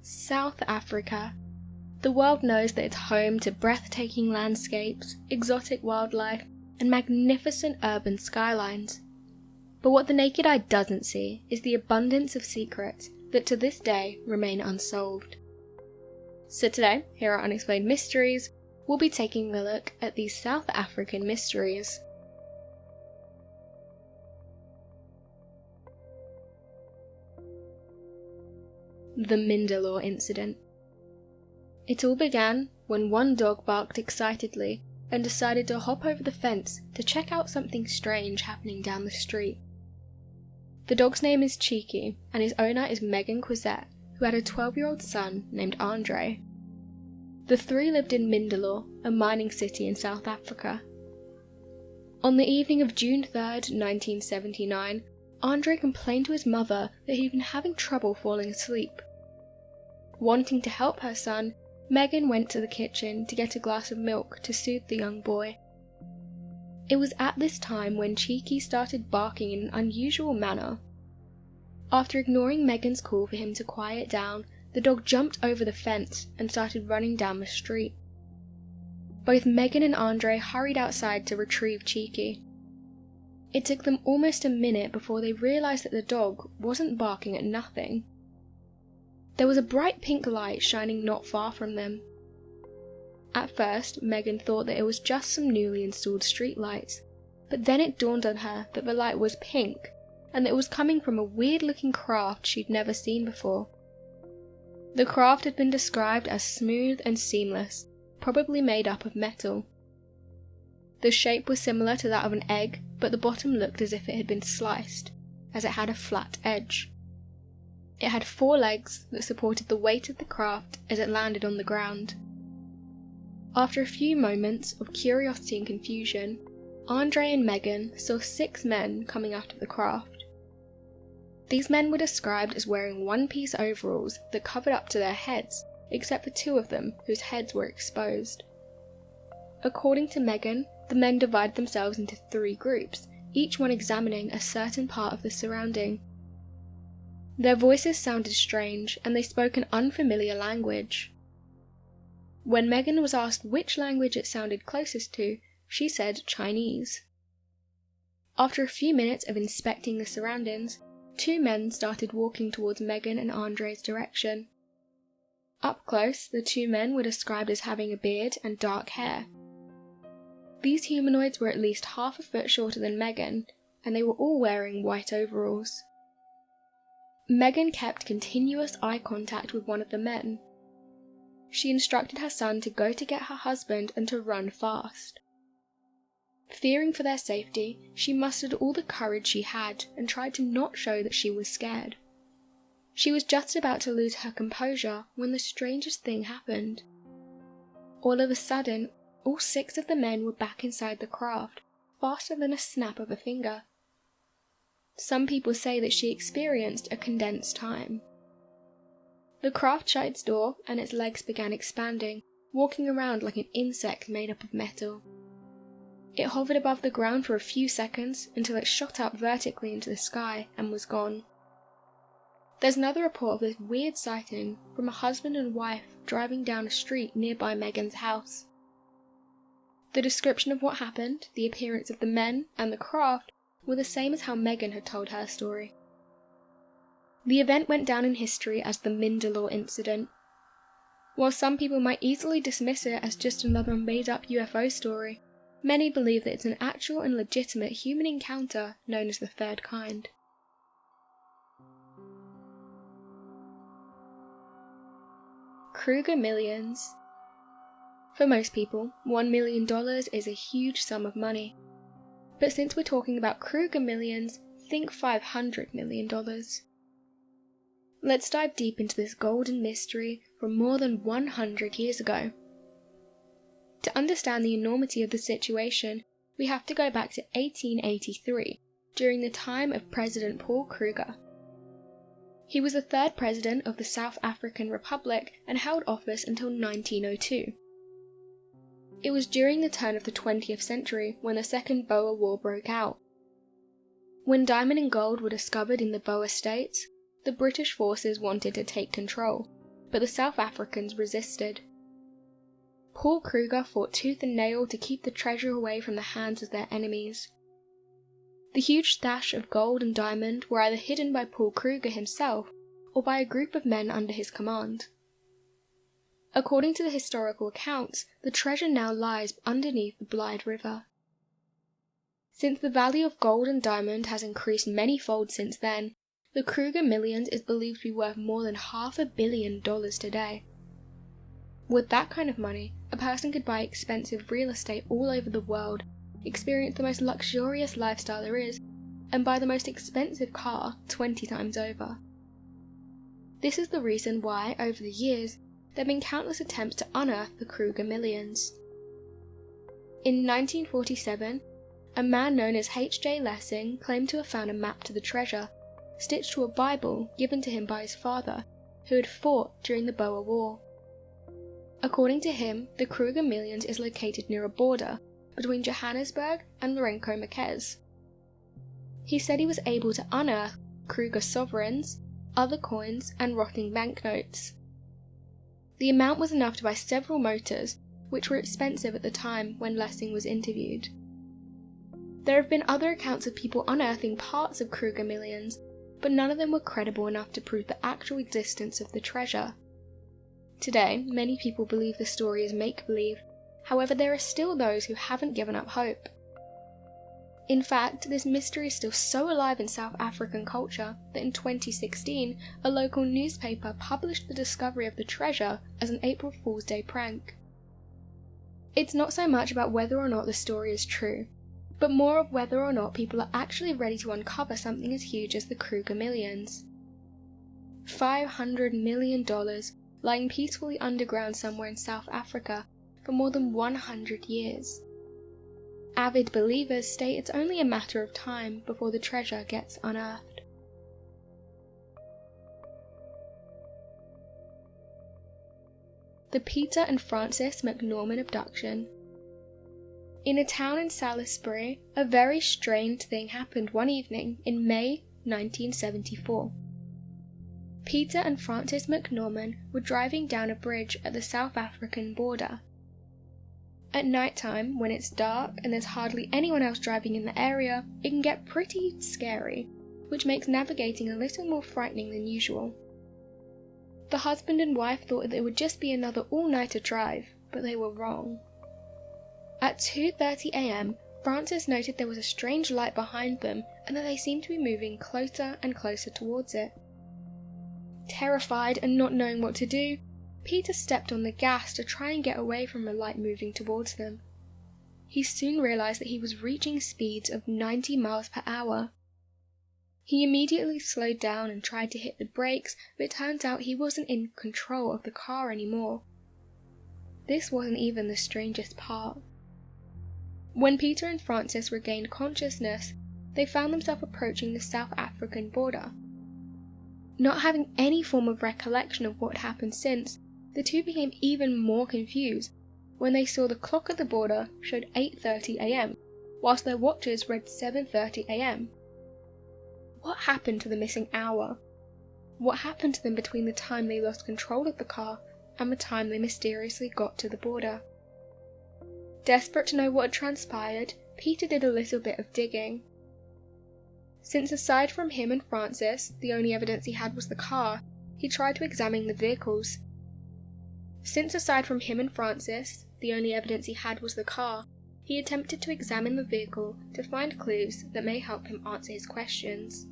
South Africa. The world knows that it's home to breathtaking landscapes, exotic wildlife, and magnificent urban skylines. But what the naked eye doesn't see is the abundance of secrets that to this day remain unsolved. So today, here at Unexplained Mysteries, we'll be taking a look at these South African mysteries. The Mindalore incident. It all began when one dog barked excitedly and decided to hop over the fence to check out something strange happening down the street. The dog's name is Cheeky, and his owner is Megan Quizette, who had a 12-year-old son named Andre. The three lived in Mindalore, a mining city in South Africa. On the evening of June 3rd, 1979, Andre complained to his mother that he'd been having trouble falling asleep. Wanting to help her son, Megan went to the kitchen to get a glass of milk to soothe the young boy. It was at this time when Cheeky started barking in an unusual manner. After ignoring Megan's call for him to quiet down, the dog jumped over the fence and started running down the street. Both Megan and Andre hurried outside to retrieve Cheeky. It took them almost a minute before they realised that the dog wasn't barking at nothing. There was a bright pink light shining not far from them. At first, Megan thought that it was just some newly installed streetlights, but then it dawned on her that the light was pink, and that it was coming from a weird-looking craft she'd never seen before. The craft had been described as smooth and seamless, probably made up of metal. The shape was similar to that of an egg, but the bottom looked as if it had been sliced, as it had a flat edge. It had 4 legs that supported the weight of the craft as it landed on the ground. After a few moments of curiosity and confusion, Andre and Megan saw 6 men coming out of the craft. These men were described as wearing one-piece overalls that covered up to their heads, except for 2 of them whose heads were exposed. According to Megan, the men divided themselves into 3 groups, each one examining a certain part of the surrounding. Their voices sounded strange, and they spoke an unfamiliar language. When Megan was asked which language it sounded closest to, she said Chinese. After a few minutes of inspecting the surroundings, 2 men started walking towards Megan and Andre's direction. Up close, the 2 men were described as having a beard and dark hair. These humanoids were at least half a foot shorter than Megan, and they were all wearing white overalls. Megan kept continuous eye contact with one of the men. She instructed her son to go to get her husband and to run fast. Fearing for their safety, she mustered all the courage she had and tried to not show that she was scared. She was just about to lose her composure when the strangest thing happened. All of a sudden, all 6 of the men were back inside the craft, faster than a snap of a finger. Some people say that she experienced a condensed time. The craft shut its door and its legs began expanding, walking around like an insect made up of metal. It hovered above the ground for a few seconds until it shot up vertically into the sky and was gone. There's another report of this weird sighting from a husband and wife driving down a street nearby Megan's house. The description of what happened, the appearance of the men, and the craft were the same as how Megan had told her story. The event went down in history as the Mindalore incident. While some people might easily dismiss it as just another made-up UFO story, many believe that it's an actual and legitimate human encounter known as the third kind. Kruger millions. For most people, $1 million is a huge sum of money. But since we're talking about Kruger millions, think $500 million. Let's dive deep into this golden mystery from more than 100 years ago. To understand the enormity of the situation, we have to go back to 1883, during the time of President Paul Kruger. He was the 3rd president of the South African Republic and held office until 1902. It was during the turn of the 20th century when the Second Boer War broke out. When diamond and gold were discovered in the Boer states, the British forces wanted to take control, but the South Africans resisted. Paul Kruger fought tooth and nail to keep the treasure away from the hands of their enemies. The huge stash of gold and diamond were either hidden by Paul Kruger himself or by a group of men under his command. According to the historical accounts, the treasure now lies underneath the Blythe River. Since the value of gold and diamond has increased many-fold since then, the Kruger millions is believed to be worth more than $500 million today. With that kind of money, a person could buy expensive real estate all over the world, experience the most luxurious lifestyle there is, and buy the most expensive car 20 times over. This is the reason why, over the years, there have been countless attempts to unearth the Kruger millions. In 1947, a man known as H.J. Lessing claimed to have found a map to the treasure, stitched to a Bible given to him by his father, who had fought during the Boer War. According to him, the Kruger millions is located near a border between Johannesburg and Lourenco-Marques. He said he was able to unearth Kruger sovereigns, other coins, and rotting banknotes. The amount was enough to buy several motors, which were expensive at the time when Lessing was interviewed. There have been other accounts of people unearthing parts of Kruger millions, but none of them were credible enough to prove the actual existence of the treasure. Today, many people believe the story is make-believe, however there are still those who haven't given up hope. In fact, this mystery is still so alive in South African culture that in 2016, a local newspaper published the discovery of the treasure as an April Fool's Day prank. It's not so much about whether or not the story is true, but more of whether or not people are actually ready to uncover something as huge as the Kruger millions. $500 million lying peacefully underground somewhere in South Africa for more than 100 years. Avid believers state it's only a matter of time before the treasure gets unearthed. The Peter and Frances McNorman abduction. In a town in Salisbury, a very strange thing happened one evening in May 1974. Peter and Frances McNorman were driving down a bridge at the South African border. At night time, when it's dark and there's hardly anyone else driving in the area, it can get pretty scary, which makes navigating a little more frightening than usual. The husband and wife thought that it would just be another all-nighter drive, but they were wrong. At 2:30 a.m, Frances noted there was a strange light behind them and that they seemed to be moving closer and closer towards it. Terrified and not knowing what to do, Peter stepped on the gas to try and get away from the light moving towards them. He soon realized that he was reaching speeds of 90 miles per hour. He immediately slowed down and tried to hit the brakes, but it turns out he wasn't in control of the car anymore. This wasn't even the strangest part. When Peter and Frances regained consciousness, they found themselves approaching the South African border. Not having any form of recollection of what happened since, the two became even more confused when they saw the clock at the border showed 8:30 a.m, whilst their watches read 7:30 a.m. What happened to the missing hour? What happened to them between the time they lost control of the car and the time they mysteriously got to the border? Desperate to know what had transpired, Peter did a little bit of digging. Since aside from him and Frances, the only evidence he had was the car, he tried to examine the vehicles. He attempted to examine the vehicle to find clues that may help him answer his questions.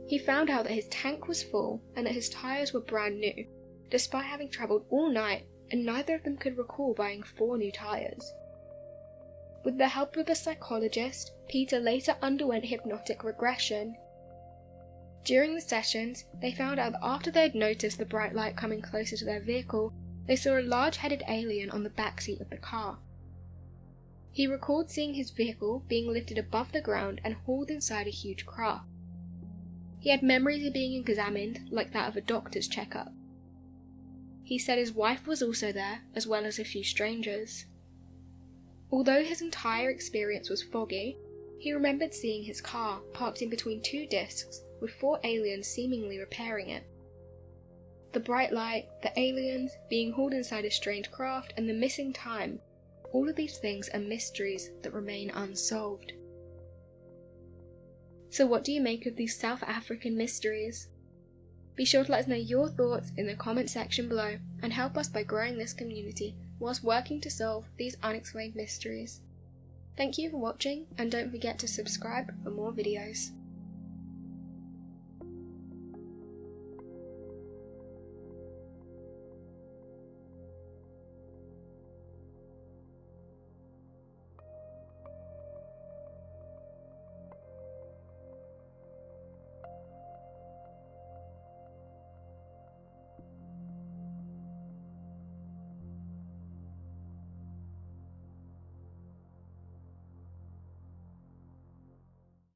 He found out that his tank was full and that his tyres were brand new, despite having travelled all night, and neither of them could recall buying 4 new tyres. With the help of a psychologist, Peter later underwent hypnotic regression. During the sessions, they found out that after they had noticed the bright light coming closer to their vehicle, they saw a large-headed alien on the backseat of the car. He recalled seeing his vehicle being lifted above the ground and hauled inside a huge craft. He had memories of being examined like that of a doctor's checkup. He said his wife was also there, as well as a few strangers. Although his entire experience was foggy, he remembered seeing his car parked in between 2 discs with 4 aliens seemingly repairing it. The bright light, the aliens, being hauled inside a strange craft, and the missing time. All of these things are mysteries that remain unsolved. So what do you make of these South African mysteries? Be sure to let us know your thoughts in the comment section below and help us by growing this community whilst working to solve these unexplained mysteries. Thank you for watching, and don't forget to subscribe for more videos.